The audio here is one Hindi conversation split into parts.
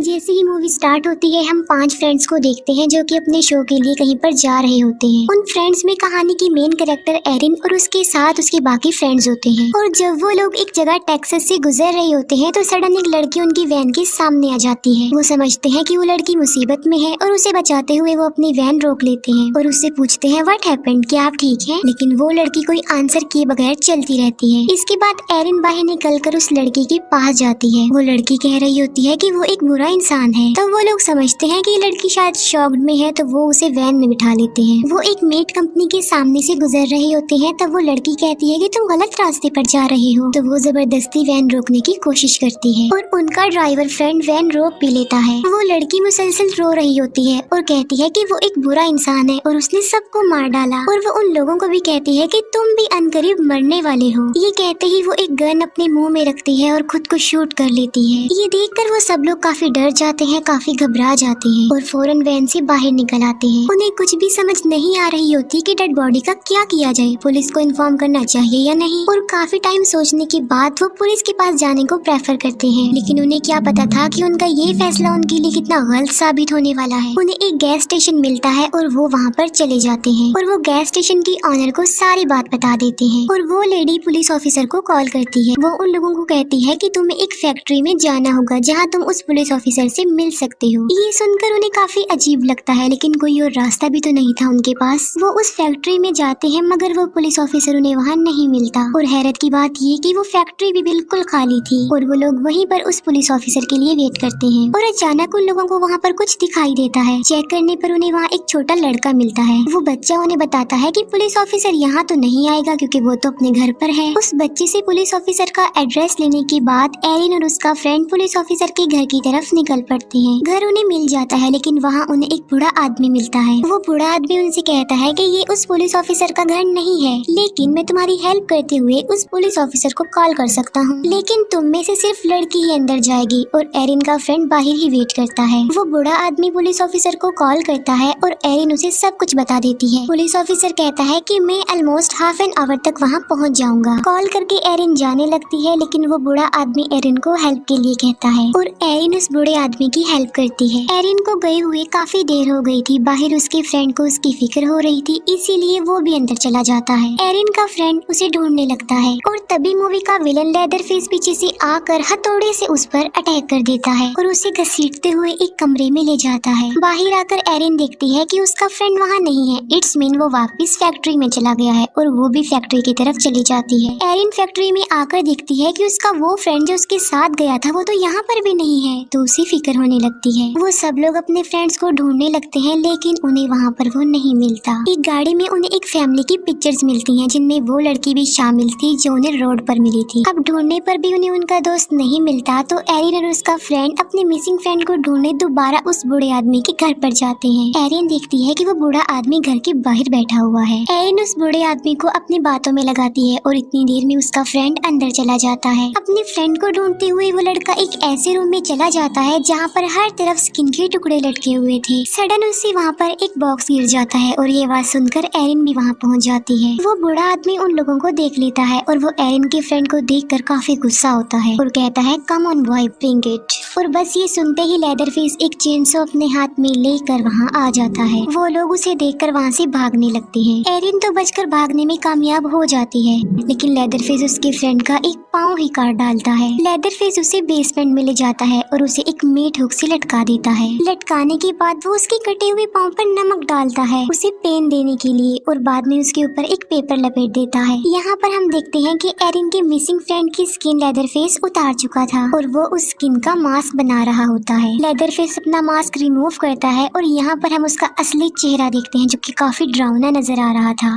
जैसे ही मूवी स्टार्ट होती है हम 5 फ्रेंड्स को देखते हैं जो कि अपने शो के लिए कहीं पर जा रहे होते हैं। उन फ्रेंड्स में कहानी की मेन कैरेक्टर एरिन और उसके साथ उसके बाकी फ्रेंड्स होते हैं। और जब वो लोग एक जगह टेक्सास से गुजर रहे होते हैं तो सडन एक लड़की उनकी वैन के सामने आ जाती है। वो समझते हैं कि वो लड़की मुसीबत में है और उसे बचाते हुए वो अपनी वैन रोक लेते हैं और उससे पूछते हैं व्हाट हैपेंड, क्या आप ठीक हैं? लेकिन वो लड़की कोई आंसर किए बगैर चलती रहती है। इसके बाद एरिन बाहर निकलकर उस लड़की के पास जाती है। वो लड़की कह रही होती है कि वो एक बुरा इंसान है। तब वो लोग समझते हैं कि ये लड़की शायद शॉक्ड में है तो वो उसे वैन में बिठा लेते हैं। वो एक मीट कंपनी के सामने से गुजर रहे होते हैं। तब वो लड़की कहती है कि तुम गलत रास्ते पर जा रहे हो। तो वो जबरदस्ती वैन रोकने की कोशिश करती है और उनका ड्राइवर फ्रेंड वैन रोक भी लेता है। वो लड़की मुसलसल रो रही होती है और कहती है कि वो एक बुरा इंसान है और उसने सबको मार डाला। और वो उन लोगों को भी कहती है कि तुम भी अनकरीब मरने वाले हो। ये कहते ही वो एक गन अपने मुंह में रखती है और खुद को शूट कर लेती है। ये देखकर वो सब लोग काफी डर जाते हैं, काफी घबरा जाते हैं और फौरन वैन से बाहर निकल आते हैं। उन्हें कुछ भी समझ नहीं आ रही होती कि डेड बॉडी का क्या किया जाए, पुलिस को इन्फॉर्म करना चाहिए या नहीं। और काफी टाइम सोचने के बाद वो पुलिस के पास जाने को प्रेफर करते हैं। लेकिन उन्हें क्या पता था कि उनका ये फैसला उनके लिए कितना गलत साबित होने वाला है। उन्हें एक गैस स्टेशन मिलता है और वो वहाँ पर चले जाते हैं और वो गैस स्टेशन की ऑनर को सारी बात बता देते हैं। और वो लेडी पुलिस ऑफिसर को कॉल करती है। वो उन लोगों को कहती है कि तुम्हें एक फैक्ट्री में जाना होगा जहाँ तुम उस पुलिस ऑफिसर से मिल सकते हो। ये सुनकर उन्हें काफी अजीब लगता है लेकिन कोई और रास्ता भी तो नहीं था उनके पास। वो उस फैक्ट्री में जाते हैं मगर वो पुलिस ऑफिसर उन्हें वहाँ नहीं मिलता। और हैरत की बात ये कि वो फैक्ट्री भी बिल्कुल खाली थी और वो लोग वहीं पर उस पुलिस ऑफिसर के लिए वेट करते हैं। और अचानक उन लोगों को वहाँ पर कुछ दिखाई देता है। चेक करने पर उन्हें वहाँ एक छोटा लड़का मिलता है। वो बच्चा उन्हें बताता है कि पुलिस ऑफिसर यहाँ तो नहीं आएगा क्योंकि वो तो अपने घर पर है। उस बच्चे से पुलिस ऑफिसर का एड्रेस लेने के बाद एरिन और उसका फ्रेंड पुलिस ऑफिसर के घर की तरफ निकल पड़ते हैं। घर उन्हें मिल जाता है लेकिन वहाँ उन्हें एक बूढ़ा आदमी मिलता है। वो बूढ़ा आदमी उनसे कहता है कि ये उस पुलिस ऑफिसर का घर नहीं है, लेकिन मैं तुम्हारी हेल्प करते हुए उस पुलिस ऑफिसर को कॉल कर सकता हूँ। लेकिन तुम में से सिर्फ लड़की ही अंदर जाएगी। और एरिन का फ्रेंड बाहर ही वेट करता है। वो बूढ़ा आदमी पुलिस ऑफिसर को कॉल करता है और एरिन उसे सब कुछ बता देती है। पुलिस ऑफिसर कहता है कि मैं ऑलमोस्ट हाफ एन आवर तक वहाँ पहुँच जाऊंगा। कॉल करके एरिन जाने लगती है लेकिन वो बूढ़ा आदमी एरिन को हेल्प के लिए कहता है और एरिन उस बूढ़े आदमी की हेल्प करती है। एरिन को गए हुए काफी देर हो गई थी। बाहर उसके फ्रेंड को उसकी फिक्र हो रही थी, इसीलिए वो भी अंदर चला जाता है। एरिन का फ्रेंड उसे ढूंढने लगता है और तभी मूवी का विलन लेदरफेस पीछे से आकर हथौड़े से उस पर अटैक कर देता है और उसे घसीटते हुए एक कमरे में ले जाता है। बाहर आकर एरिन देखती है कि उसका फ्रेंड वहाँ नहीं है। इट्स मीन वो वापस फैक्ट्री में चला गया है और वो भी फैक्ट्री की तरफ चली जाती है। एरिन फैक्ट्री में आकर देखती है कि उसका वो फ्रेंड जो उसके साथ गया था वो तो यहाँ पर भी नहीं है, तो उसे फिक्र होने लगती है। वो सब लोग अपने फ्रेंड्स को ढूंढने लगते हैं लेकिन उन्हें वहाँ पर वो नहीं मिलता। एक गाड़ी में उन्हें एक फैमिली की पिक्चर्स मिलती हैं जिनमें वो लड़की भी शामिल थी जो उन्हें रोड पर मिली थी। अब ढूंढने पर भी उन्हें उनका दोस्त नहीं मिलता तो एरिन और उसका फ्रेंड अपने मिसिंग फ्रेंड को ढूंढने दोबारा उस बूढ़े आदमी के घर पर जाते हैं। एरिन देखती है कि वो बूढ़ा आदमी घर के बाहर बैठा हुआ है। एरिन उस बूढ़े आदमी को अपनी बातों में लगाती है और इतनी देर में उसका फ्रेंड अंदर चला जाता है। अपने फ्रेंड को ढूंढते हुए वो लड़का एक ऐसे रूम में चला जाता है जहाँ पर हर तरफ स्किन के टुकड़े लटके हुए थे। सडन उससे वहाँ पर एक बॉक्स गिर जाता है और ये आवाज सुनकर एरिन भी वहाँ पहुँच जाती है। वो बूढ़ा आदमी उन लोगों को देख लेता है और वो एरिन के फ्रेंड को देखकर काफी गुस्सा होता है और कहता है come on boy bring it. और बस ये सुनते ही लेदरफेस एक चेनसो अपने हाथ में लेकर वहाँ आ जाता है। वो लोग उसे देखकर वहाँ से भागने लगते हैं। एरिन तो बचकर भागने में कामयाब हो जाती है लेकिन लेदरफेस उसके फ्रेंड का एक पाँव ही काट डालता है। लेदरफेस उसे बेसमेंट में ले जाता है और उसे एक मीट हुक से लटका देता है। लटकाने के बाद वो उसके कटे हुए पाँव पर नमक डालता है उसे पेन देने के लिए और बाद में उसके ऊपर एक पेपर लपेट देता है। यहाँ पर हम देखते हैं कि एरिन के मिसिंग फ्रेंड की स्किन लेदरफेस उतार चुका था और वो उस स्किन का मास्क बना रहा होता है। लेदरफेस अपना मास्क रिमूव करता है और यहाँ पर हम उसका असली चेहरा देखते हैं जो कि काफी डरावना नजर आ रहा था।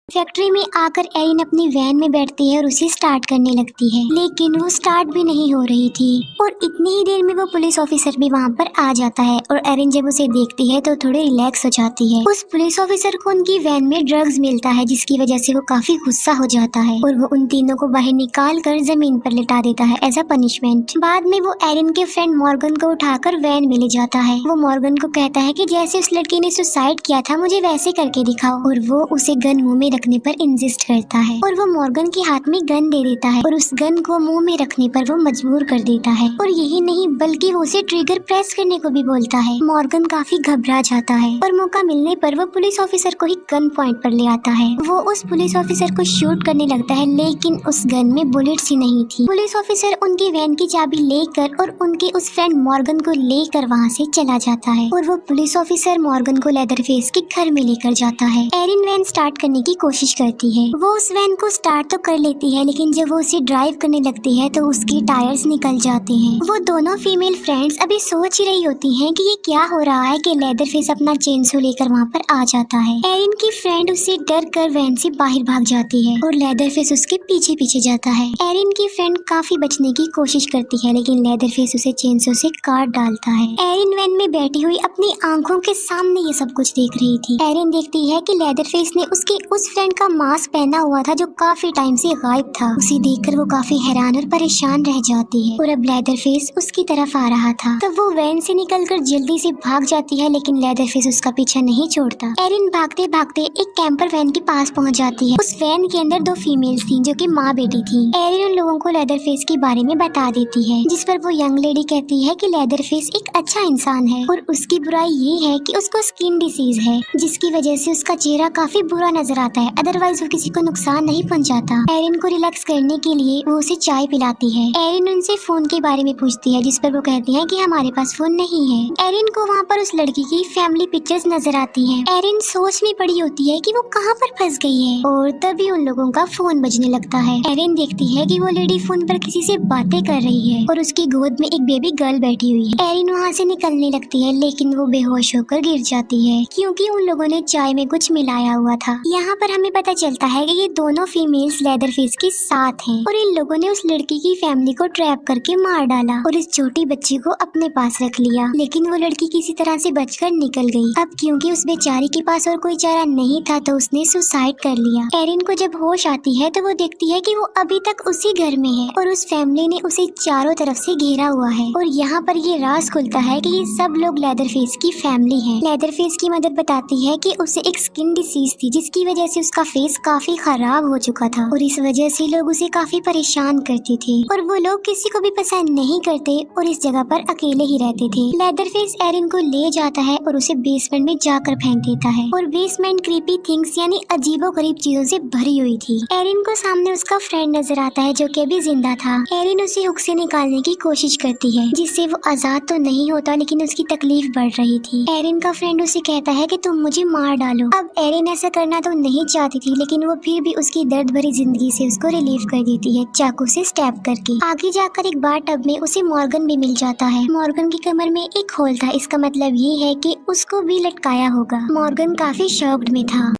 फैक्ट्री में आकर एरिन अपनी वैन में बैठती है और उसे स्टार्ट करने लगती है लेकिन वो स्टार्ट भी नहीं हो रही थी। और इतनी ही देर में वो पुलिस ऑफिसर भी वहाँ पर आ जाता है और एरिन जब उसे देखती है तो थोड़ी रिलैक्स हो जाती है। उस पुलिस ऑफिसर को उनकी वैन में ड्रग्स मिलता है जिसकी वजह से वो काफी गुस्सा हो जाता है और वो उन तीनों को बाहर निकाल कर जमीन पर लिटा देता है एज अ पनिशमेंट। बाद में वो एरिन के फ्रेंड मॉर्गन को उठाकर वैन में ले जाता है। वो मॉर्गन को कहता है कि जैसे उस लड़की ने सुसाइड किया था मुझे वैसे करके दिखाओ और वो उसे गन मुंह में रखने पर इंसिस्ट करता है और वो मॉर्गन के हाथ में गन दे देता है और उस गन को मुंह में रखने पर वो मजबूर कर देता है। और यही नहीं बल्कि वो उसे ट्रिगर प्रेस करने को भी बोलता है। मॉर्गन काफी घबरा जाता है और मौका मिलने पर वो पुलिस ऑफिसर को ही गन पॉइंट पर ले आता है। वो उस पुलिस ऑफिसर को शूट करने लगता है लेकिन उस गन में बुलेट्स ही नहीं थी। पुलिस ऑफिसर उनकी वैन की चाबी लेकर और उनके उस फ्रेंड मॉर्गन को लेकर वहाँ से चला जाता है और वो पुलिस ऑफिसर मॉर्गन को लेदरफेस के घर में लेकर जाता है। एरिन वैन स्टार्ट करने की कोशिश करती है। वो उस वैन को स्टार्ट तो कर लेती है लेकिन जब वो उसे ड्राइव करने लगती है तो उसके टायर्स निकल जाते हैं। वो दोनों फीमेल फ्रेंड्स अभी सोच ही रही होती हैं कि ये क्या हो रहा है कि लेदरफेस अपना चेनसो लेकर वहाँ पर आ जाता है। एरिन की फ्रेंड उससे डर कर वैन से बाहर भाग जाती है और लेदरफेस उसके पीछे पीछे जाता है। एरिन की फ्रेंड काफी बचने की कोशिश करती है लेकिन लेदरफेस उसे चेनसो से काट डालता है। एरिन वैन में बैठी हुई अपनी आंखों के सामने ये सब कुछ देख रही थी। एरिन देखती है कि लेदरफेस ने उसके उस फ्रेंड का मास्क पहना हुआ था जो काफी टाइम से गायब था। उसे देखकर वो काफी हैरान और परेशान रह जाती है और अब लेदरफेस उसकी तरफ आ रहा था। तब वो वैन से निकलकर जल्दी से भाग जाती है लेकिन लेदरफेस उसका पीछा नहीं छोड़ता। एरिन भागते भागते एक कैंपर वैन के पास पहुंच जाती है। उस वैन के अंदर दो फीमेल्स थी जो कि माँ बेटी थी। एरिन उन लोगों को लेदरफेस के बारे में बता देती है जिस पर वो यंग लेडी कहती है कि लेदरफेस एक अच्छा इंसान है और उसकी बुराई ये है कि उसको स्किन डिसीज है जिसकी वजह से उसका चेहरा काफी बुरा नजर आता है, अदरवाइज वो किसी को नुकसान नहीं पहुंचाता। एरिन को रिलैक्स करने के लिए वो उसे चाय पिलाती है। एरिन उनसे फोन के बारे में पूछती है जिस पर वो कहती है कि हमारे पास फोन नहीं है। एरिन को वहाँ पर उस लड़की की फैमिली पिक्चर्स नजर आती हैं। एरिन सोच में पड़ी होती है कि वो कहाँ पर फंस गई है और तभी उन लोगों का फोन बजने लगता है। एरिन देखती है कि वो लेडी फोन पर किसी से बातें कर रही है और उसकी गोद में एक बेबी गर्ल बैठी हुई है। एरिन वहाँ से निकलने लगती है लेकिन वो बेहोश होकर गिर जाती है क्योंकि उन लोगों ने चाय में कुछ मिलाया हुआ था। यहाँ पर हमें पता चलता है कि ये दोनों फीमेल्स लेदरफेस के साथ हैं और इन लोगों ने उस लड़की की फैमिली को ट्रैप करके मार डाला और इस छोटी बच्ची को अपने पास रख लिया। लेकिन वो लड़की किसी तरह से बचकर निकल गई। अब क्योंकि उस बेचारी के पास और कोई चारा नहीं था तो उसने सुसाइड कर लिया। एरिन को जब होश आती है तो वो देखती है कि वो अभी तक उसी घर में है और उस फैमिली ने उसे चारों तरफ से घेरा हुआ है और यहाँ पर ये राज खुलता है कि ये सब लोग लेदरफेस की फैमिली है। लेदरफेस की मदर बताती है कि उसे एक स्किन डिसीज थी जिसकी वजह से उसका फेस काफी खराब हो चुका था और इस वजह से लोग उसे काफी परेशान करते थे और वो लोग किसी को भी पसंद नहीं करते और इस जगह पर अकेले ही रहते थे। लेदरफेस एरिन को ले जाता है और उसे बेसमेंट में जाकर फेंक देता है और बेसमेंट क्रीपी थिंग्स यानी अजीबोगरीब चीजों से भरी हुई थी। एरिन को सामने उसका फ्रेंड नजर आता है जो कि अभी जिंदा था। एरिन उसे हुक से निकालने की कोशिश करती है जिससे वो आजाद तो नहीं होता लेकिन उसकी तकलीफ बढ़ रही थी। एरिन का फ्रेंड उसे कहता है कि तुम मुझे मार डालो। अब एरिन ऐसा करना तो नहीं चाहती थी लेकिन वो फिर भी उसकी दर्द भरी जिंदगी से उसको रिलीव कर देती है चाकू से स्टैब करके। आगे जाकर एक बार टब में उसे मॉर्गन भी मिल जाता है। मॉर्गन की कमर में एक होल था, इसका मतलब ये है कि उसको भी लटकाया होगा। मॉर्गन काफी शॉक्ड में था।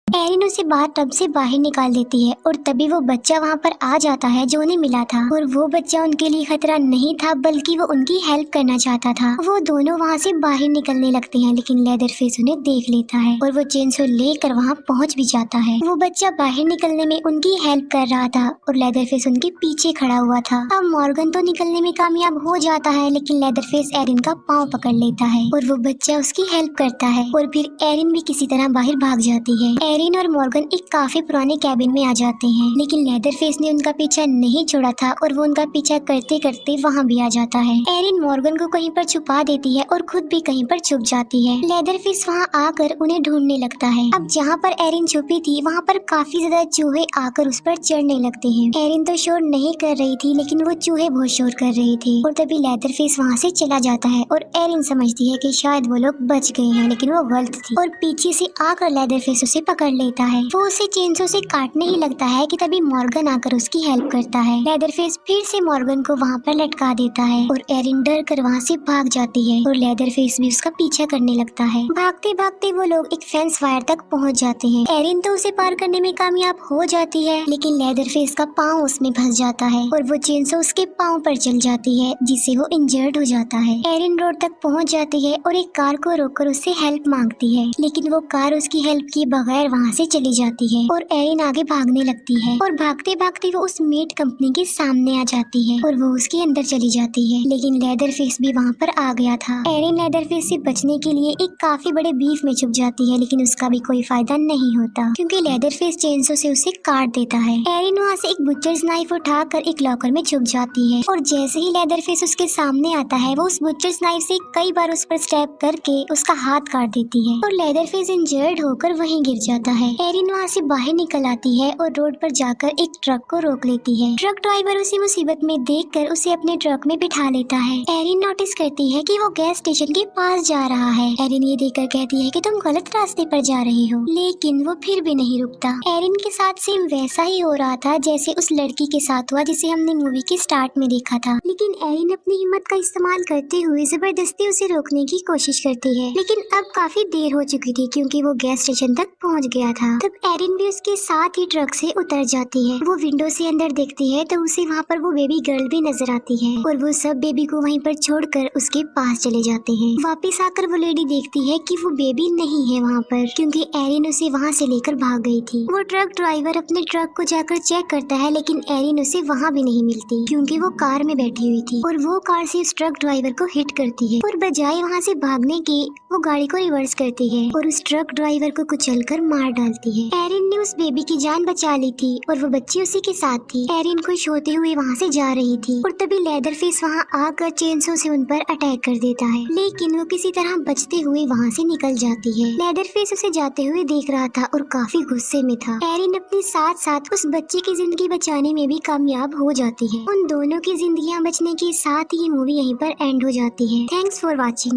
एरिन उसे बाथ टब से बाहर निकाल देती है और तभी वो बच्चा वहाँ पर आ जाता है जो उन्हें मिला था और वो बच्चा उनके लिए खतरा नहीं था बल्कि वो उनकी हेल्प करना चाहता था। वो दोनों वहाँ से बाहर निकलने लगते हैं लेकिन लेदरफेस उन्हें देख लेता है और वो चेनसो लेकर वहाँ पहुँच भी जाता है। वो बच्चा बाहर निकलने में उनकी हेल्प कर रहा था और लेदरफेस उनके पीछे खड़ा हुआ था। अब मॉर्गन तो निकलने में कामयाब हो जाता है लेकिन लेदरफेस एरिन का पाँव पकड़ लेता है और वो बच्चा उसकी हेल्प करता है और फिर एरिन भी किसी तरह बाहर भाग जाती है। एरिन और मॉर्गन एक काफी पुराने कैबिन में आ जाते हैं लेकिन लेदरफेस ने उनका पीछा नहीं छोड़ा था और वो उनका पीछा करते करते वहाँ भी आ जाता है। एरिन मॉर्गन को कहीं पर छुपा देती है और खुद भी कहीं पर छुप जाती है। लेदरफेस वहाँ आकर उन्हें ढूंढने लगता है। अब जहाँ पर एरिन छुपी थी वहाँ पर काफी ज्यादा चूहे आकर उस पर चढ़ने लगते हैं। एरिन तो शोर नहीं कर रही थी लेकिन वो चूहे बहुत शोर कर रहे थे और तभी लेदरफेस वहाँ से चला जाता है और एरिन समझती है कि शायद वो लोग बच गए हैं लेकिन वो गलत थी और पीछे से आकर लेदरफेस उसे पकड़ लेता है। वो उसे चेनसो से काटने ही लगता है कि तभी मॉर्गन आकर उसकी हेल्प करता है। लेदरफेस फिर से मॉर्गन को वहाँ पर लटका देता है और एरिन डर कर वहाँ से भाग जाती है और लेदरफेस भी उसका पीछा करने लगता है। भागते भागते वो लोग एक फेंस वायर तक पहुँच जाते हैं। एरिन तो उसे पार करने में कामयाब हो जाती है लेकिन लेदरफेस का पाँव उसमें फंस जाता है और वो चेनसो उसके पाँव पर चल जाती है जिससे वो इंजर्ड हो जाता है। एरिन रोड तक पहुँच जाती है और एक कार को रोककर उससे हेल्प मांगती है लेकिन वो कार उसकी हेल्प किए बगैर वहाँ वहाँ से चली जाती है और एरिन आगे भागने लगती है और भागते भागते वो उस मेट कंपनी के सामने आ जाती है और वो उसके अंदर चली जाती है। लेकिन लेदरफेस भी वहाँ पर आ गया था। एरिन लेदरफेस से बचने के लिए एक काफी बड़े बीफ में छुप जाती है, लेकिन उसका भी कोई फायदा नहीं होता क्योंकि लेदरफेस चेंसो से उसे काट देता है। एरिन वहाँ से एक बुचर्स नाइफ उठाकर एक लॉकर में छुप जाती है और जैसे ही लेदरफेस उसके सामने आता है वो उस बुचर्स नाइफ से कई बार उस पर स्टैब करके उसका हाथ काट देती है और लेदरफेस इंजर्ड होकर वहीं गिर जाता है। एरिन वहाँ से बाहर निकल आती है और रोड पर जाकर एक ट्रक को रोक लेती है। ट्रक ड्राइवर उसी मुसीबत में देखकर उसे अपने ट्रक में बिठा लेता है। एरिन नोटिस करती है कि वो गैस स्टेशन के पास जा रहा है। एरिन ये देखकर कहती है कि तुम गलत रास्ते पर जा रही हो, लेकिन वो फिर भी नहीं रुकता। एरिन के साथ सेम वैसा ही हो रहा था जैसे उस लड़की के साथ हुआ जिसे हमने मूवी के स्टार्ट में देखा था, लेकिन एरिन अपनी हिम्मत का इस्तेमाल करते हुए जबरदस्ती उसे रोकने की कोशिश करती है। लेकिन अब काफी देर हो चुकी थी क्योंकि वो गैस स्टेशन तक पहुंच गया था। तब एरिन भी उसके साथ ही ट्रक से उतर जाती है। वो विंडो से अंदर देखती है तो उसे वहाँ पर वो बेबी गर्ल भी नजर आती है और वो सब बेबी को वहीं पर छोड़कर उसके पास चले जाते हैं। वापस आकर वो लेडी देखती है कि वो बेबी नहीं है वहाँ पर क्योंकि एरिन उसे वहाँ से लेकर भाग गई थी। वो ट्रक ड्राइवर अपने ट्रक को जाकर चेक करता है, लेकिन एरिन उसे वहाँ भी नहीं मिलती क्योंकि वो कार में बैठी हुई थी और वो कार से उस ट्रक ड्राइवर को हिट करती है और बजाय वहाँ से भागने के वो गाड़ी को रिवर्स करती है और उस ट्रक ड्राइवर को कुचलकर मार डालती है। एरिन ने उस बेबी की जान बचा ली थी और वो बच्ची उसी के साथ थी। एरिन खुश होते हुए वहाँ से जा रही थी और तभी लेदरफेस वहाँ आकर चेनसो से उन पर अटैक कर देता है, लेकिन वो किसी तरह बचते हुए वहाँ से निकल जाती है। लेदरफेस उसे जाते हुए देख रहा था और काफी गुस्से में था। एरिन अपने साथ साथ उस बच्चे की जिंदगी बचाने में भी कामयाब हो जाती है। उन दोनों की जिंदगियाँ बचने के साथ ही ये मूवी यहीं पर एंड हो जाती है। Thanks for watching.